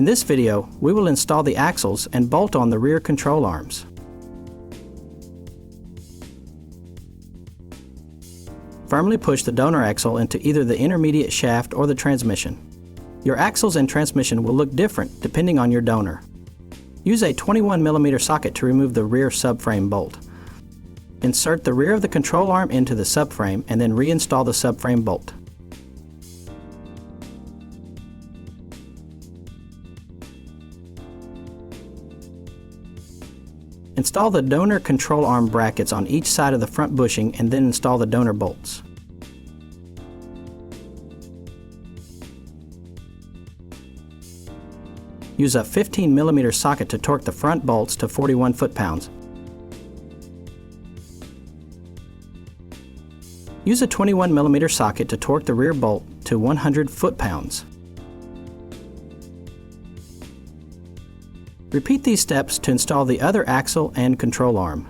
In this video, we will install the axles and bolt on the rear control arms. Firmly push the donor axle into either the intermediate shaft or the transmission. Your axles and transmission will look different depending on your donor. Use a 21mm socket to remove the rear subframe bolt. Insert the rear of the control arm into the subframe and then reinstall the subframe bolt. Install the donor control arm brackets on each side of the front bushing and then install the donor bolts. Use a 15mm socket to torque the front bolts to 41 foot-pounds. Use a 21mm socket to torque the rear bolt to 100 foot-pounds. Repeat these steps to install the other axle and control arm.